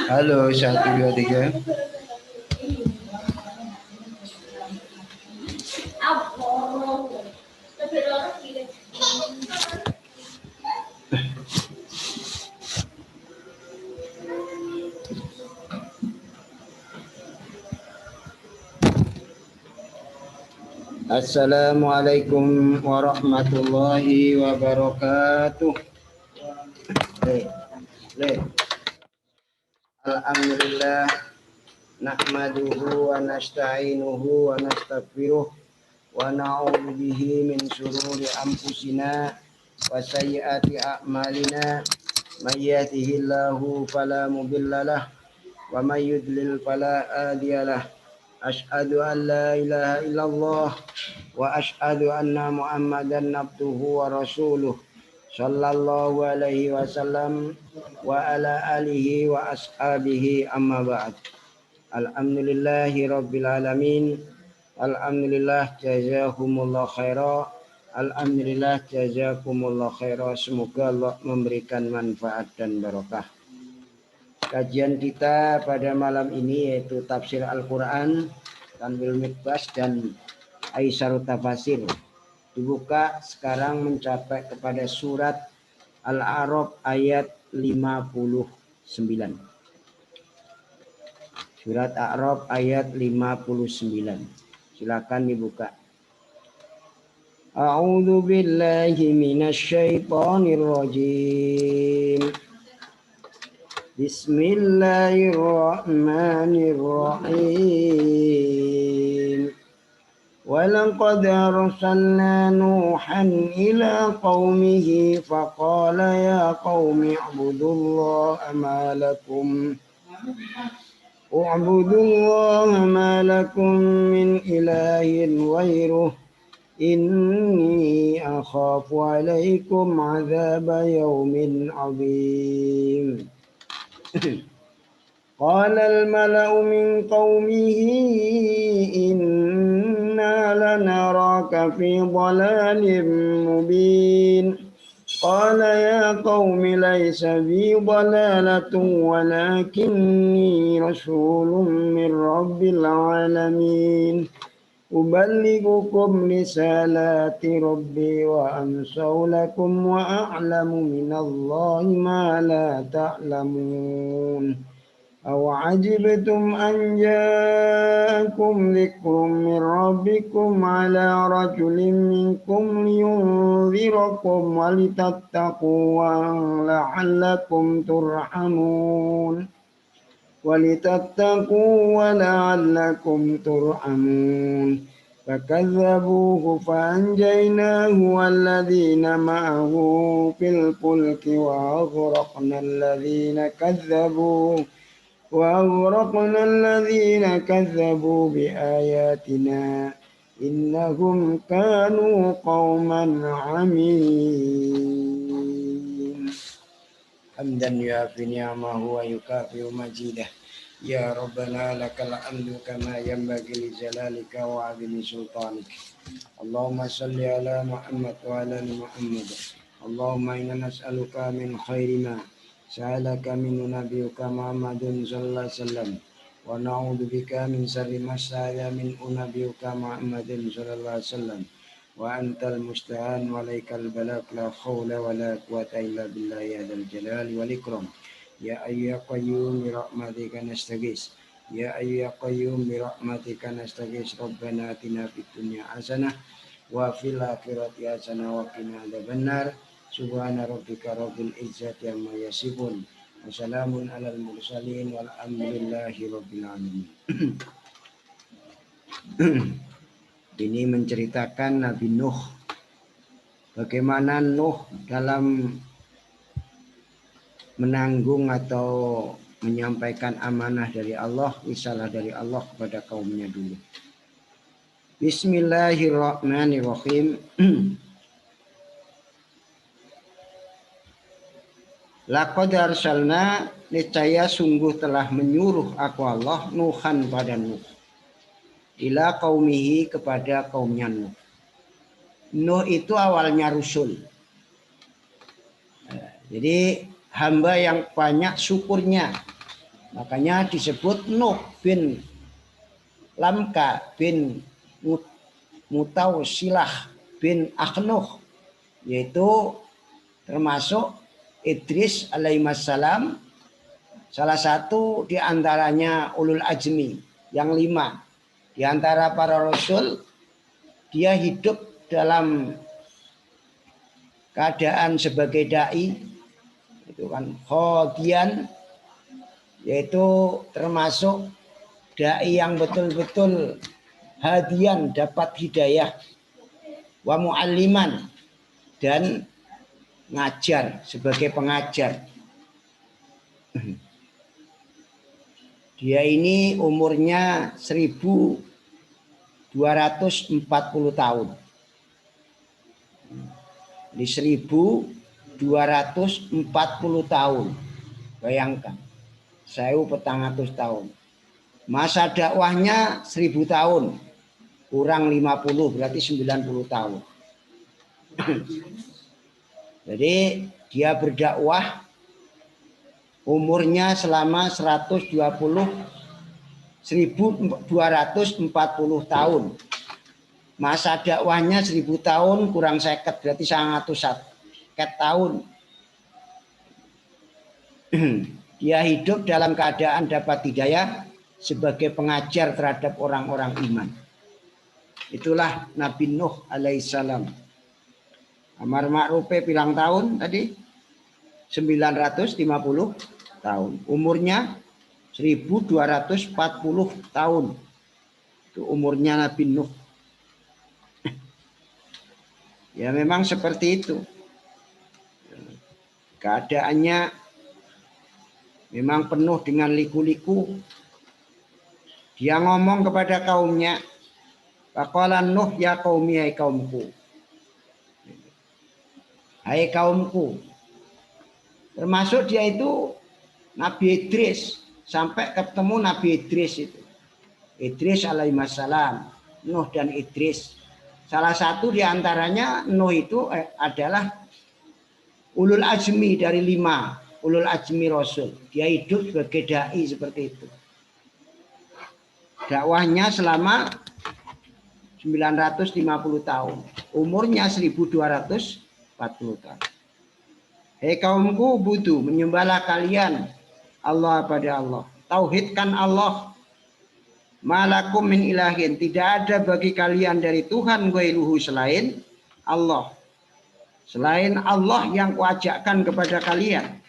Halo, 1, 2, 3. Assalamualaikum warahmatullahi wabarakatuh. Alhamdulillah nahmaduhu wa nasta'inuhu wa nastaghfiruh wa na'udzu bihi min shururi anfusina wa sayyiati a'malina. May yahdihillahu fala mudhillalah wa may yudlil fala hadiyalah. Asyhadu an la ilaha illallah wa asyhadu anna Muhammadan abduhu wa rasuluh sallallahu alaihi wasallam wa ala alihi wa ashabihi amma ba'd. Alhamdulillahi rabbil alamin. Alhamdulillah jazakumullah khaira. Alhamdulillah jazakumullah khaira. Semoga Allah memberikan manfaat dan barokah. Kajian kita pada malam ini yaitu tafsir Al-Quran, Tanwil Mikbas dan Aisyarut Tafasir. Dibuka sekarang mencapai kepada surat Al-A'raf ayat 59. Surat A'raf ayat 59. Silakan dibuka. A'udzu billahi minasy syaithanir rajim. Bismillahirrahmanirrahim. Walaqad arsalna Nuhan ila qaumihi faqala ya qaumi ibudullaha ma lakum min ilahin ghairuh inni akhafu alaikum azaba yaumin azim. Qala al-mala'u min qaumihi inna lanaraka fi dhalalin mubin. Qala ya qaumi laysa bi dhalalatun walakinni rasulun min rabbil alamin. Uballighukum risalati rabbi wa ansau lakum wa a'lamu minallahi ma la ta'lamun. Aw ajibtum an ja'akum dhikrun min rabbikum ala rajulin minkum liyunzirakum wa litattaqu wa la'allakum turhamun. فكذبوه فأنجيناه والذين معه في الفلك وأغرقنا الذين كذبوا بآياتنا إنهم كانوا قوما عمين. حمدا يوافي نعمه ويكافئ مجيده. Ya Rabbana lakal hamdu kama yanbaghi li jalalika wa 'azimi sultanik. Allahumma shalli ala Muhammad wa ala ali Muhammad. Allahumma inna nas'aluka min khairi ma sa'alaka min nabiyyika Muhammadun sallallahu alaihi wasallam wa na'udzu bika min sharri ma sa'ala min nabiyyika Muhammadin sallallahu alaihi wasallam wa antal musta'an wa alaikal balagh la haula wa la quwwata illa billahi ya dzal jalali wal ikram. Ya ayya qayyum bi rahmatika nastaghis. Ya ayya qayyum bi rahmatika nastaghis. Rabbana atina fid dunya hasanah wa fil akhirati hasanah wa qina adzabannar. Subhana rabbika rabbil izzati amma yasifun. Wassalamun alal mursalin walhamdulillahi rabbil alamin. Ini menceritakan Nabi Nuh. Bagaimana Nuh dalam menanggung atau menyampaikan amanah dari Allah, risalah dari Allah kepada kaumnya dulu. Bismillahirrahmanirrahim. Laqad arsalna, niscaya sungguh telah menyuruh aku Allah Nuhan pada Nuh. Ila qaumihi, kepada kaumnya Nuh. Nuh itu awalnya Rasul. Jadi hamba yang banyak syukurnya. Makanya disebut Nuh bin Lamka bin Mutawsilah bin Akhnuh, yaitu termasuk Idris alaihissalam, salah satu di antaranya ulul azmi yang 5. Di antara para rasul, dia hidup dalam keadaan sebagai dai, itu kan khodian, yaitu termasuk dai yang betul-betul hadian, dapat hidayah, wa mu'alliman, dan ngajar sebagai pengajar. Dia ini umurnya 1240 tahun. Di 1240 tahun. Bayangkan. 1400 tahun. Masa dakwahnya 1000 tahun. Kurang 50 berarti 90 tahun. Jadi dia berdakwah umurnya selama 1240 tahun. Masa dakwahnya 1000 tahun kurang 50 berarti 100 tahun. Dia hidup dalam keadaan dapat hidayah sebagai pengajar terhadap orang-orang iman. Itulah Nabi Nuh alaihissalam. Amar ma'rufe bilang tahun tadi 950 tahun. Umurnya 1240 tahun. Itu umurnya Nabi Nuh. Ya memang seperti itu. Keadaannya memang penuh dengan liku-liku. Dia ngomong kepada kaumnya, faqala Nuh ya qaumi, hai kaumku. Hai kaumku. Termasuk dia itu Nabi Idris, sampai ketemu Nabi Idris itu. Idris alaihissalam, Nuh dan Idris. Salah satu di antaranya Nuh itu adalah ulul azmi dari 5, ulul azmi rasul. Dia hidup sebagai dai seperti itu. Dakwahnya selama 950 tahun. Umurnya 1240 tahun. Hei kaumku, butuh menyembahlah kalian Allah pada Allah. Tauhidkan Allah. Malakum min ilahin, tidak ada bagi kalian dari Tuhan ghairuhu selain Allah. Selain Allah yang kuajakkan kepada kalian.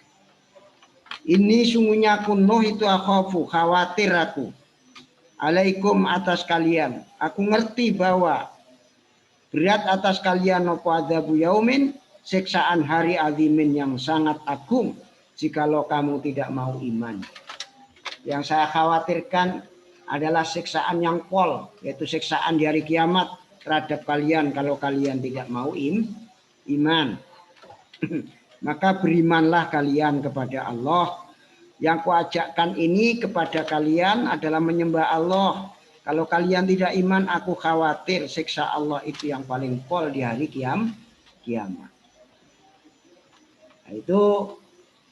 Ini sungguhnya aku Nuh itu akhafu, khawatir aku. Alaikum atas kalian. Aku ngerti bahwa berat atas kalian nopo adzabu yaumin, siksaan hari azimin yang sangat agung jikalau kamu tidak mau iman. Yang saya khawatirkan adalah siksaan yang pol, yaitu siksaan di hari kiamat terhadap kalian kalau kalian tidak mau iman. Maka berimanlah kalian kepada Allah. Yang kuajakkan ini kepada kalian adalah menyembah Allah. Kalau kalian tidak iman, aku khawatir siksa Allah itu yang paling pol di hari kiamat. Nah, itu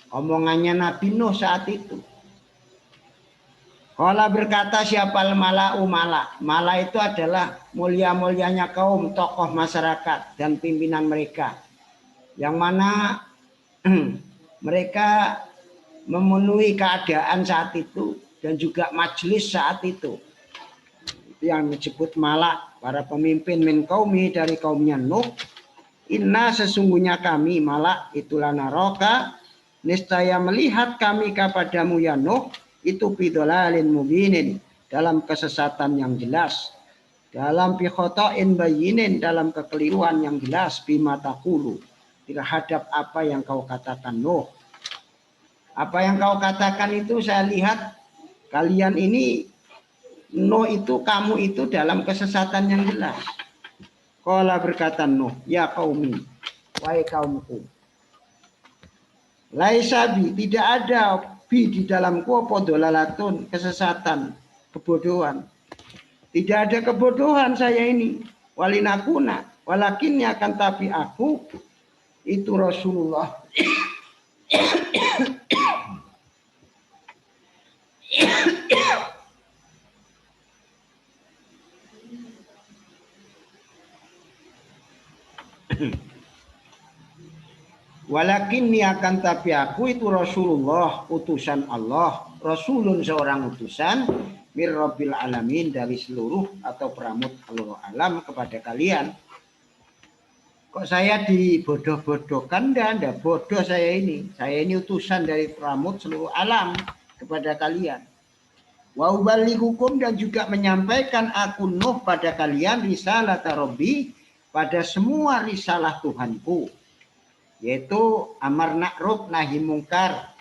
omongannya Nabi Nuh saat itu. Kala berkata siapa mala'u mala. Mala itu adalah mulia-mulianya kaum, tokoh masyarakat dan pimpinan mereka. Yang mana mereka memenuhi keadaan saat itu dan juga majelis saat itu. Itu yang disebut mala, para pemimpin min qaumi dari kaumnya Nuh. Inna sesungguhnya kami mala itulah naroka, niscaya melihat kami kepadamu ya Nuh, itu bidolalin mubinin, dalam kesesatan yang jelas, dalam bikhotoin bayinin, dalam kekeliruan yang jelas, bimatakulu, terhadap apa yang kau katakan Nuh. Apa yang kau katakan itu saya lihat kalian ini Nuh itu, kamu itu dalam kesesatan yang jelas. Qala berkata Nuh, ya qaumi, wahai kaumku. Laisa bi, tidak ada bi di dalamku apa dolalatun, kesesatan, kebodohan. Tidak ada kebodohan saya ini. Walinakuna, walakinnya akan tapi aku itu Rasulullah Walakin akan tapi aku itu Rasulullah, utusan Allah, Rasulun seorang utusan mir Rabbil alamin, dari seluruh atau peramut seluruh alam kepada kalian. Kok saya dibodoh-bodohkan? Ndak bodoh saya ini. Saya ini utusan dari peramut seluruh alam kepada kalian. Wa uballighukum, dan juga menyampaikan aku Nuh pada kalian risalah Rabbi, pada semua risalah Tuhanku, yaitu amar ma'ruf nahi mungkar.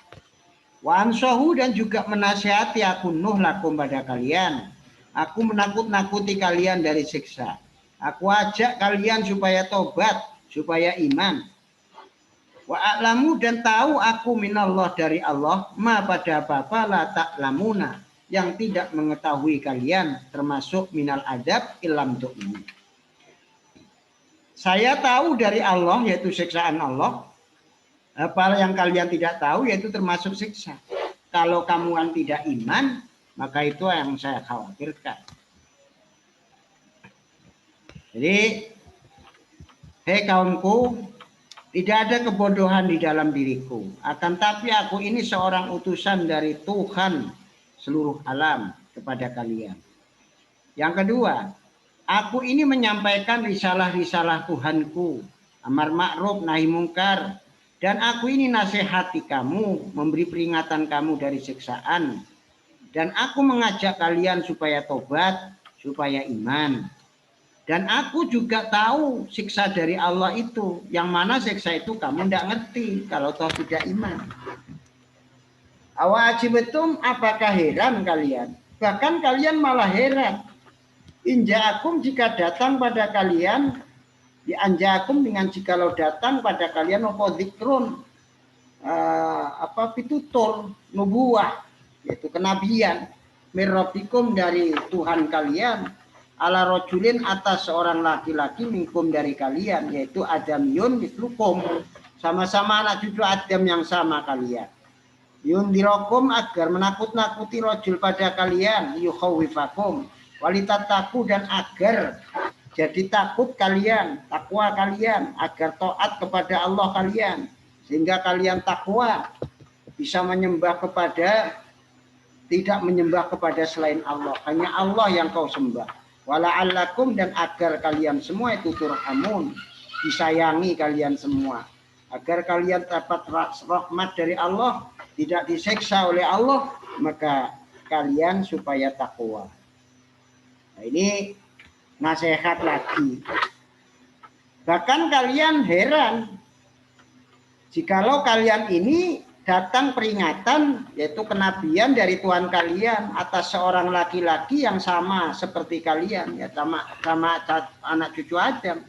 Wa ansahu, dan juga menasihati aku Nuh lakum pada kalian. Aku menakut-nakuti kalian dari siksa. Aku ajak kalian supaya tobat, supaya iman. Wa a'lamu, dan tahu aku minallah dari Allah, ma pada apa-apa la ta'lamuna, yang tidak mengetahui kalian, termasuk minal adab ilam tu'min. Saya tahu dari Allah, yaitu siksaan Allah. Apa yang kalian tidak tahu, yaitu termasuk siksa. Kalau kamu yang tidak iman, maka itu yang saya khawatirkan. Jadi, hei kaumku, tidak ada kebodohan di dalam diriku. Akan tapi aku ini seorang utusan dari Tuhan seluruh alam kepada kalian. Yang kedua, aku ini menyampaikan risalah-risalah Tuhanku, amar ma'ruf nahi mungkar, dan aku ini nasihati kamu, memberi peringatan kamu dari siksaan, dan aku mengajak kalian supaya tobat, supaya iman. Dan aku juga tahu siksa dari Allah itu, yang mana siksa itu kamu tidak ngerti kalau toh tidak iman. Awajibatum, apakah heran kalian? Bahkan kalian malah heran. Inja'akum, jika datang pada kalian, dianja'akum dengan jikalau datang pada kalian apa zikrun, pitutur, nubuah, yaitu kenabian, mirrabbikum, dari Tuhan kalian, ala rojulin, atas seorang laki-laki, minkum, dari kalian, yaitu adamiyun mislukum, sama-sama anak cucu Adam yang sama kalian. Yundirokum, agar menakut-nakuti rojul pada kalian, yukhawifakum walitattaku, dan agar jadi takut kalian, takwa kalian, agar taat kepada Allah kalian, sehingga kalian takwa, bisa menyembah kepada, tidak menyembah kepada selain Allah, hanya Allah yang kau sembah. Wala'allakum, dan agar kalian semua itu turhamun, disayangi kalian semua, agar kalian dapat rahmat dari Allah, tidak diseksa oleh Allah, maka kalian supaya takwa. Nah, ini nasihat lagi. Bahkan kalian heran, jikalau kalian ini datang peringatan, yaitu kenabian dari Tuhan kalian atas seorang laki-laki yang sama seperti kalian, ya sama anak cucu Adam.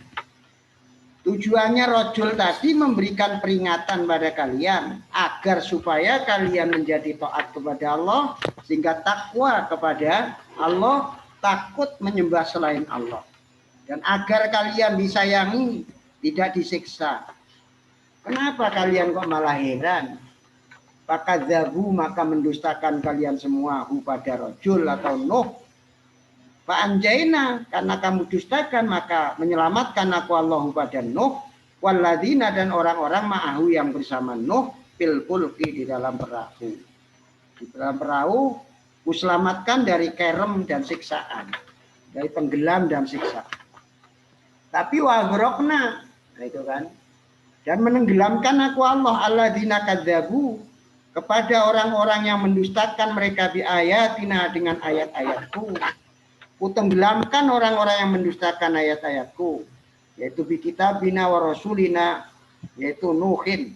Tujuannya rojul tadi memberikan peringatan pada kalian agar supaya kalian menjadi taat kepada Allah, sehingga takwa kepada Allah, takut menyembah selain Allah, dan agar kalian disayangi, tidak disiksa. Kenapa kalian kok malah heran? Fakadzabu, maka mendustakan kalian semua pada rojul atau Nuh. Fa'anjaina, karena kamu dustakan maka menyelamatkan aku Allah pada Nuh, walladzina, dan orang-orang ma'ahu yang bersama Nuh, fil fulki, di dalam perahu. Di dalam perahu kuselamatkan dari kerem dan siksaan, dari tenggelam dan siksa. Tapi waghraqna, nah itu kan, dan menenggelamkan aku Allah alladzina kadzabu, kepada orang-orang yang mendustakan mereka bi ayatina, dengan ayat-ayatku. Kutenggelamkan orang-orang yang mendustakan ayat-ayatku, yaitu bi kitabina wa rasulina, yaitu Nuhin.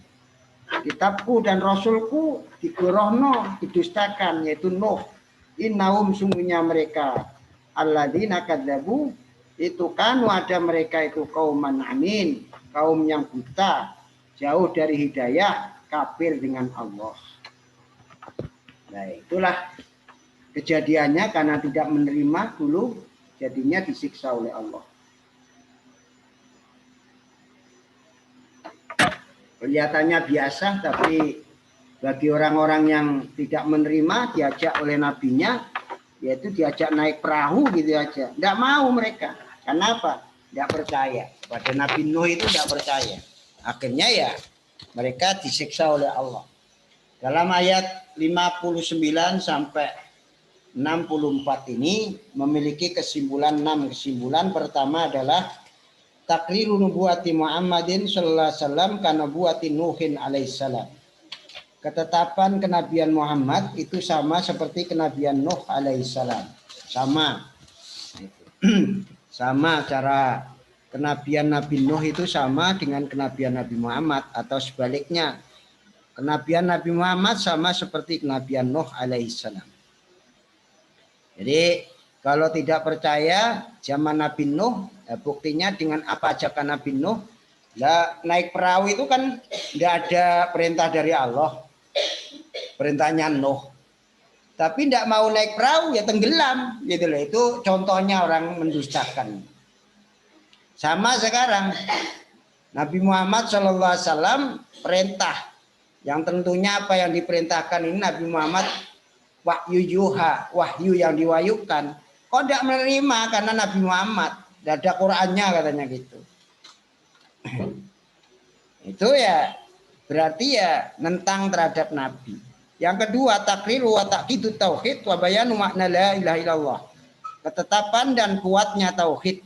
Kitabku dan rasulku digorohno, didustakan, yaitu Nuh. Innahum, sungguhnya mereka, alladzina kadzabu, itu kan ada mereka itu kauman amin, kaum yang buta, jauh dari hidayah, kafir dengan Allah. Nah, itulah kejadiannya, karena tidak menerima dulu, jadinya disiksa oleh Allah. kelihatannya biasa, tapi bagi orang-orang yang tidak menerima diajak oleh nabinya, yaitu diajak naik perahu gitu aja. Tidak mau mereka. Kenapa? Tidak percaya. Pada Nabi Nuh itu tidak percaya. Akhirnya ya mereka disiksa oleh Allah. Dalam ayat 59 sampai 64 ini memiliki kesimpulan 6 kesimpulan. Pertama adalah takriru nubuwati Muhammadin sallallahu alaihi wasallam ka nubuwati Nuhin alaihissalam. Ketetapan kenabian Muhammad itu sama seperti kenabian Nuh alaihissalam. Sama. Sama cara kenabian Nabi Nuh itu sama dengan kenabian Nabi Muhammad, atau sebaliknya. Kenabian Nabi Muhammad sama seperti kenabian Nuh alaihissalam. Jadi kalau tidak percaya zaman Nabi Nuh, buktinya dengan apa ajakan Nabi Nuh? Lah, naik perahu itu kan tidak ada perintah dari Allah, perintahnya Nuh. Tapi tidak mau naik perahu ya tenggelam, gitu loh. Itu contohnya orang mendustakan. Sama sekarang Nabi Muhammad SAW perintah, yang tentunya apa yang diperintahkan ini Nabi Muhammad wahyu yuha, wahyu yang diwahyukan. Kok tidak menerima karena Nabi Muhammad tidak ada Qurannya katanya gitu. Itu ya berarti ya nentang terhadap Nabi. Yang kedua, takriru wa ta'kidu tauhid wa bayanu makna la ilaha illallah. Ketetapan dan kuatnya tauhid.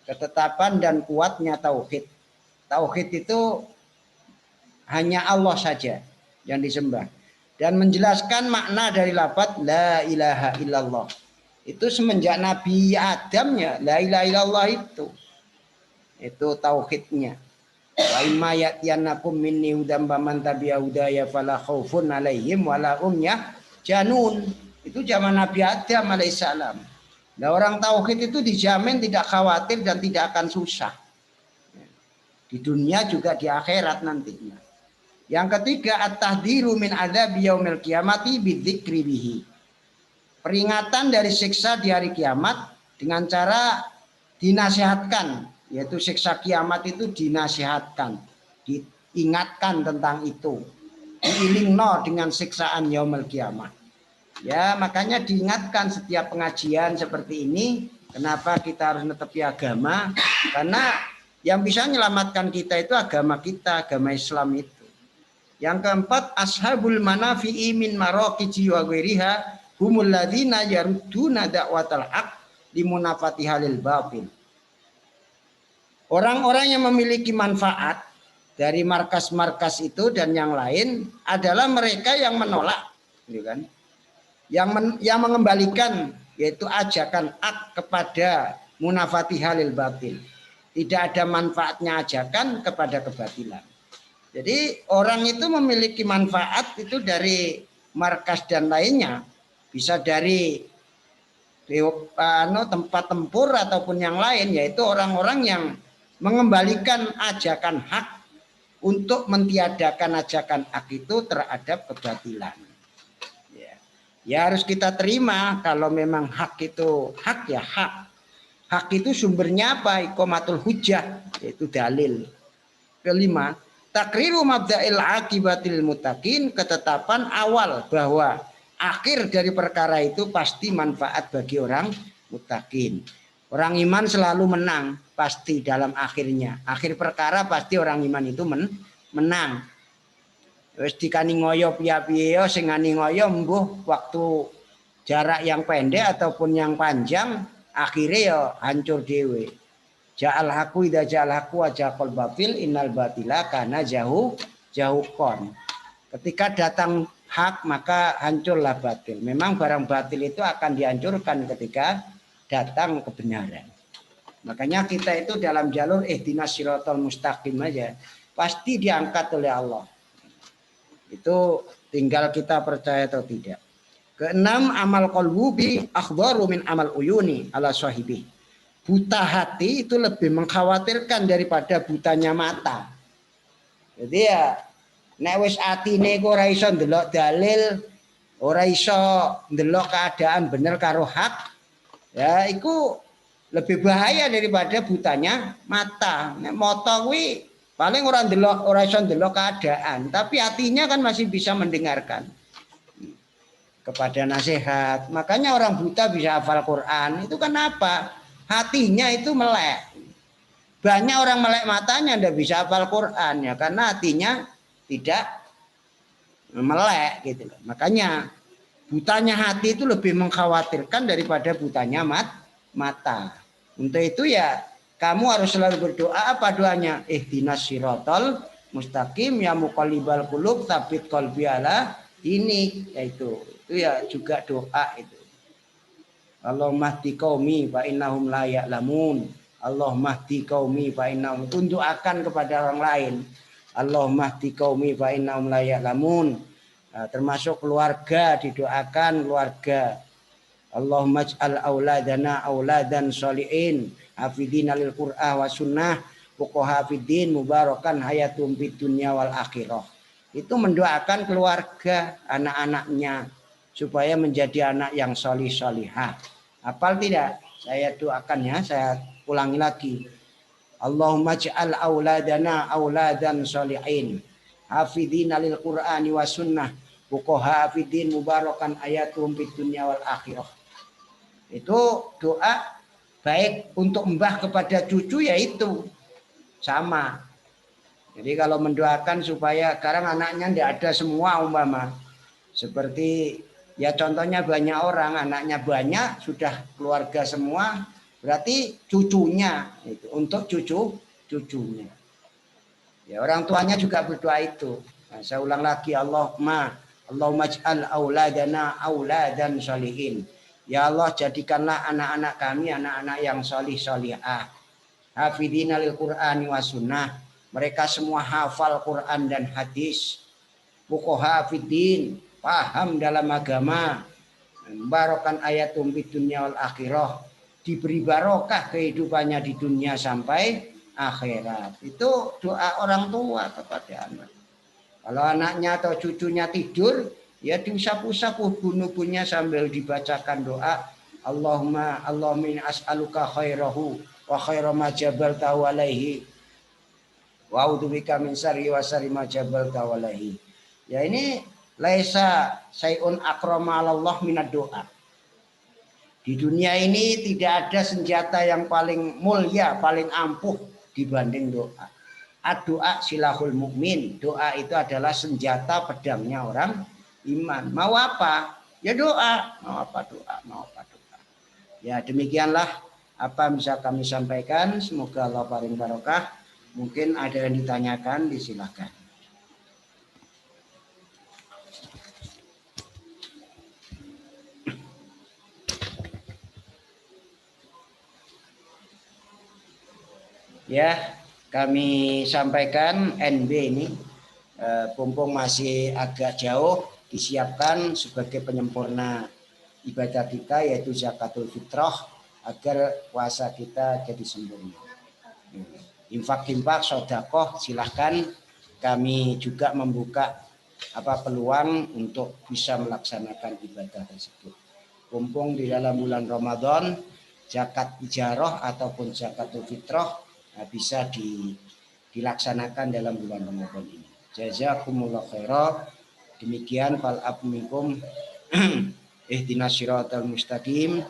Ketetapan dan kuatnya tauhid. Tauhid itu hanya Allah saja yang disembah. Dan menjelaskan makna dari lafaz la ilaha illallah. Itu semenjak Nabi Adam ya, la ilaha illallah itu. Itu tauhidnya. Wa imma ya'tiyannakum minni hudan faman tabi'a hudaya fala khaufun 'alaihim wa la hum yahzanun. Itu zaman Nabi Adam alaihissalam. Nah, orang tauhid itu dijamin tidak khawatir dan tidak akan susah. Di dunia juga di akhirat nantinya. Yang ketiga, at-tahdhiru min adzabi yaumil qiyamati bidzikri bihi. Peringatan dari siksa di hari kiamat dengan cara dinasihatkan, yaitu siksa kiamat itu dinasihatkan, diingatkan tentang itu. Diilingno dengan siksaan yaumil kiamat. Ya, makanya diingatkan setiap pengajian seperti ini, kenapa kita harus netepi agama? Karena yang bisa menyelamatkan kita itu agama kita, agama Islam itu. Yang keempat, ashabul manafi'i min maraqiji wa ghairiha humul ladzina yarudduna da'watal haq limunafati halil batil. Orang-orang yang memiliki manfaat dari markas-markas itu dan yang lain adalah mereka yang menolak, gitu kan? Yang mengembalikan, yaitu ajakan hak kepada munafati halil batil. Tidak ada manfaatnya ajakan kepada kebatilan. Jadi orang itu memiliki manfaat itu dari markas dan lainnya, bisa dari tempat tempur ataupun yang lain, yaitu orang-orang yang mengembalikan ajakan hak untuk mentiadakan ajakan hak itu terhadap kebatilan. Ya harus kita terima kalau memang hak itu hak ya hak. Hak itu sumbernya apa? Iqamatul hujjah, yaitu dalil. Kelima, takriru mabda'il akibatil muttaqin, ketetapan awal bahwa akhir dari perkara itu pasti manfaat bagi orang muttaqin. Orang iman selalu menang pasti dalam akhirnya. Akhir perkara pasti orang iman itu menang. Wis dikani ngoyo piye-piye sing ngani ngoyo mbuh waktu jarak yang pendek ataupun yang panjang akhirnya ya hancur dewe. Ja'al haku idza ja'al haku wa jaqal batil innal batila kana jauh kon. Ketika datang hak maka hancurlah batil. Memang barang batil itu akan dihancurkan ketika datang kebenaran. Makanya kita itu dalam jalur ihdinas siratal mustaqim aja pasti diangkat oleh Allah. Itu tinggal kita percaya atau tidak. Keenam, amal qalbu bi akhbaru min amal uyuni ala sahibi. Buta hati itu lebih mengkhawatirkan daripada butanya mata. Jadi ya nek wis atine ora iso ndelok dalil, ora iso ndelok keadaan bener karo hak, ya iku lebih bahaya daripada butanya mata. Nek mata kuwi Paling orang delok, orang iso delok keadaan, tapi hatinya kan masih bisa mendengarkan kepada nasihat. Makanya orang buta bisa hafal Quran. Itu kan apa? Hatinya itu melek. Banyak orang melek matanya ndak bisa hafal Quran ya karena hatinya tidak melek gitu. Makanya butanya hati itu lebih mengkhawatirkan daripada butanya mata. Untuk itu ya kamu harus selalu berdoa. Apa doanya? Ihdinas siratal mustaqim ya muqallibal qulub tsabit qalbi ala ini, yaitu itu ya juga doa itu. Allahumma hdi qaumi fa innahum la ya'lamun. Allahumma hdi qaumi fa innahum, tunjukkan kepada orang lain. Allahumma hdi qaumi fa innahum la ya'lamun. Nah, termasuk keluarga, didoakan keluarga. Allahumma ij'al auladana auladan sholihin hafidina lil Qur'an wa sunnah fuqaha fiddin mubarakan hayatum fid dunya wal akhirah. Itu mendoakan keluarga, anak-anaknya supaya menjadi anak yang solih solihah. Hafal tidak? Saya doakan ya, saya ulangi lagi. Allahumma ij'al auladana auladan sholihin hafidina lil Qur'ani wa sunnah fuqaha fiddin mubarakan hayatum fid dunya wal akhirah. Itu doa baik untuk mbah kepada cucu, yaitu sama. Jadi kalau mendoakan supaya sekarang anaknya tidak ada semua umpama. Seperti ya contohnya banyak orang anaknya banyak sudah keluarga semua, berarti cucunya itu untuk cucunya. Ya orang tuanya juga berdoa itu. Nah, saya ulang lagi Allahumma ij'al auladana auladan sholihin. Ya Allah jadikanlah anak-anak kami anak-anak yang solih solihah. Hafidina lil Qur'ani wa sunnah. Mereka semua hafal Quran dan hadis. Fuqaha fiddin, paham dalam agama. Barokan ayatum fid dunya wal akhirah. Diberi barokah kehidupannya di dunia sampai akhirat. Itu doa orang tua kepada anak. Kalau anaknya atau cucunya tidur, ya diusap-usap ubun-ubunnya sambil dibacakan doa. Allahumma as'aluka khairahu wa khaira ma jabalta alaihi wa a'udzubika min syarri wa syarri ma jabalta alaihi. Ya ini laisa sayun akrama Allah minad doa. Di dunia ini tidak ada senjata yang paling mulia, paling ampuh dibanding doa. Doa silahul mukmin. Doa itu adalah senjata pedangnya orang iman. Mau apa? Ya doa. Mau apa doa? Mau apa doa? Ya demikianlah apa yang bisa kami sampaikan. Semoga Allah paling barokah. Mungkin ada yang ditanyakan, disilakan. Ya, kami sampaikan NB ini mumpung masih agak jauh, disiapkan sebagai penyempurna ibadah kita yaitu zakatul fitrah agar puasa kita jadi sempurna. Infak sedekah silahkan, kami juga membuka peluang untuk bisa melaksanakan ibadah tersebut. Mumpung di dalam bulan Ramadan, zakat ijarah ataupun zakatul fitrah bisa dilaksanakan dalam bulan Ramadan ini. Jazakumullah khairah. Demikian fal minkum ihdinas siratal mustaqim.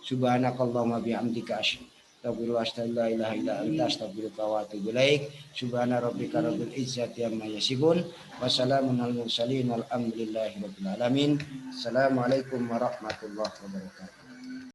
Subhanakallahumma bihamdika astaghfiruka wa atubu ilaika wa atubu ilaik. Subhana rabbika rabbil izzati amma yasifun wa salamun alal mursalin walhamdulillahi rabbil alamin. Assalamualaikum warahmatullahi wabarakatuh.